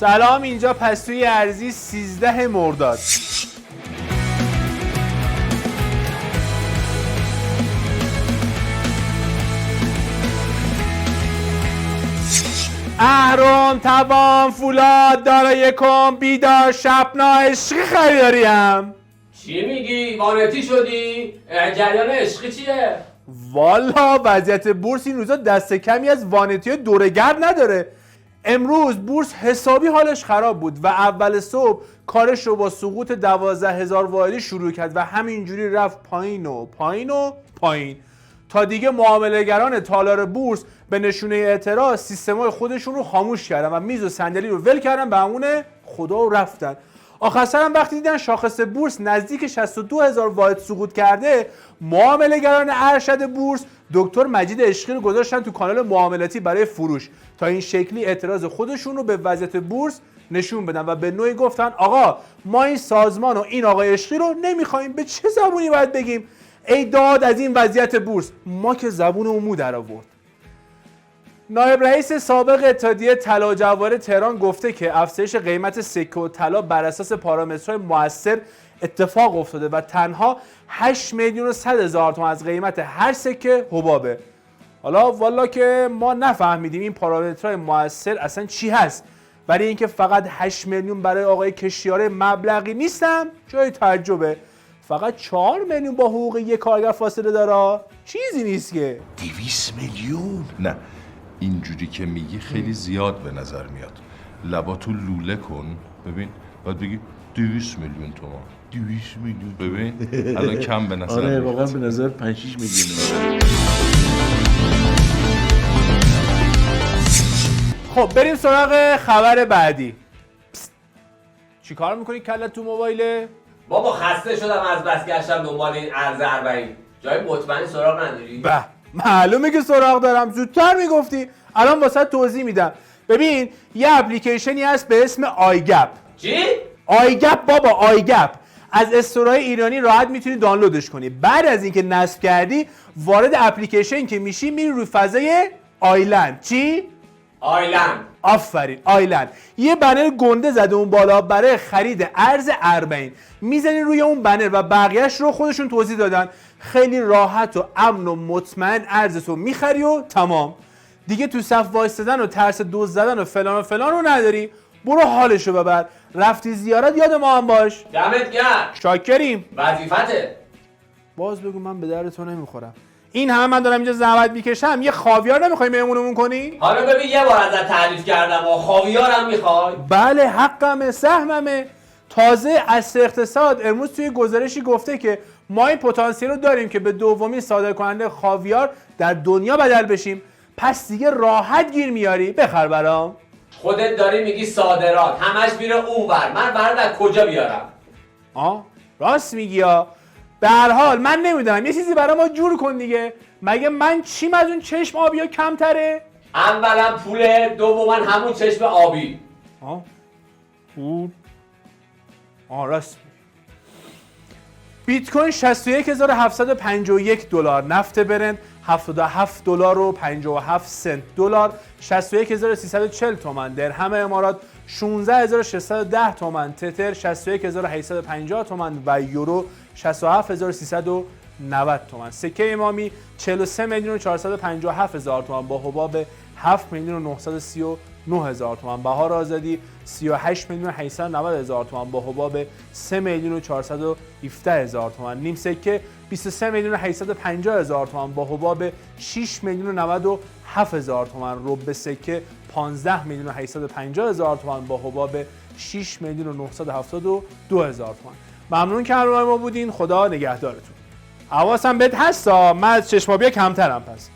سلام، اینجا پستوی ارزی 13 مرداد. اهرم، توام، فولاد، دارای کم، بیدار، شبنا، عشقی خریداریم. چی میگی؟ وانتی شدی؟ جریان عشقی چیه؟ والا وضعیت بورس این روزا دست کمی از وانتی دورگرد نداره. امروز بورس حسابی حالش خراب بود و اول صبح کارش رو با سقوط 12,000 واحدی شروع کرد و همینجوری رفت پایین و پایین و پایین تا دیگه معامله‌گران تالار بورس به نشونه اعتراض سیستم‌های خودشون رو خاموش کردن و میز و صندلی رو ول کردن به امون خدا و رفتن. آخر سرم وقتی دیدن شاخص بورس نزدیک 62,000 واحد سقوط کرده، معامله‌گران ارشد بورس دکتر مجید عشقی رو گذاشتن تو کانال معاملاتی برای فروش تا این شکلی اعتراض خودشون رو به وضعیت بورس نشون بدن و به نوعی گفتن آقا ما این سازمان و این آقای عشقی رو نمیخوایم. به چه زبونی باید بگیم ای داد از این وضعیت بورس؟ ما که زبون مو در آورد. نایب رئیس سابق اتحادیه طلا و جواهر تهران گفته که افزایش قیمت سکه و طلا بر اساس پارامترهای مؤثر اتفاق افتاده و تنها 8,100,000 تومان از قیمت هر سکه حبابه. حالا والا که ما نفهمیدیم این پارامترهای مؤثر اصلا چی هست، ولی اینکه فقط 8 میلیون برای آقای کشتیار مبلغی نیستم جای تعجبه. فقط 4 میلیون با حقوق یک کارگر فاصله داره، چیزی نیست که. 200 میلیون؟ نه اینجوری که میگی خیلی زیاد به نظر میاد. لباتو لوله کن ببین، باید بگی 200 میلیون تومان. 200 میلیون ببین الان کم به نظر آره میاد. واقعا به نظر 5-6 میلیون. خب بریم سراغ خبر بعدی. چی کار میکنی کلت تو موبایله؟ بابا خسته شدم از بس گشتم دنبال این ارز 40. جای مطمئن سراغ نداری؟ به معلومه که سراغ دارم، زودتر میگفتی. الان واسه توضیح میدم. ببین یه اپلیکیشنی هست به اسم آیگپ. چی؟ آیگپ بابا، آیگپ. از استورهای ایرانی راحت میتونی دانلودش کنی. بعد از اینکه نصب کردی وارد اپلیکیشن که میشی میری روی فضای آیلند. چی؟ آیلند. آفرین، آیلند. یه بنر گنده زده اون بالا برای خرید ارز 40. میزنی روی اون بنر و بقیهش رو خودشون توضیح دادن. خیلی راحت و امن و مطمئن ارزتو میخری و تمام. دیگه تو صف وایستادن و ترس دزد زدن و فلان رو نداری. برو حالشو ببر. رفتی زیارت یاد ما هم باش. دمت گرم. شاکریم. وظیفته. باز بگو من به درتون نمیخورم. این همه من دارم اینجا زحمت میکشم، یه خاویار نمیخوای مهمونمون کنی؟ حالا ببین یه بار ازت تعریف کردم و خاویارم میخوای؟ بله حقمه، سهممه. تازه از اقتصاد امروز توی گزارشی گفته که ما این پتانسیل رو داریم که به دومین صادر کننده خاویار در دنیا بدل بشیم. پس دیگه راحت گیر میاری. بخر برام. خودت داری میگی صادرات همش میره اونور، من برات از کجا بیارم؟ راست میگی ها. به هر حال من نمیدونم، یه چیزی برای ما جور کن دیگه. مگه من چیم از اون چشم آبیا کمتره؟ اولا پول، دوما همون چشم آبی. پول. راست میگی. بیت کوین 61,751 دلار، نفت برنت 77 دلار و 57 سنت دلار، 61,340 تومان، درهم امارات 16,610 تومان، تتر 61,850 تومان و یورو 67,390 تومان. سکه امامی 43,457,000 تومان با حباب 7,939,000 تومان. بهار آزادی 38,890,000 تومان با حباب 3,417,000 تومان. نیم سکه 23,850,000 تومان با حباب 6,097,000 تومان. ربع سکه 15,850,000 تومان با حباب 6,972,000 تومان. ممنون که همراه ما بودین. خدا نگهدارتون. حواسم بهت هستا، من از چشمابیا کمترم پس.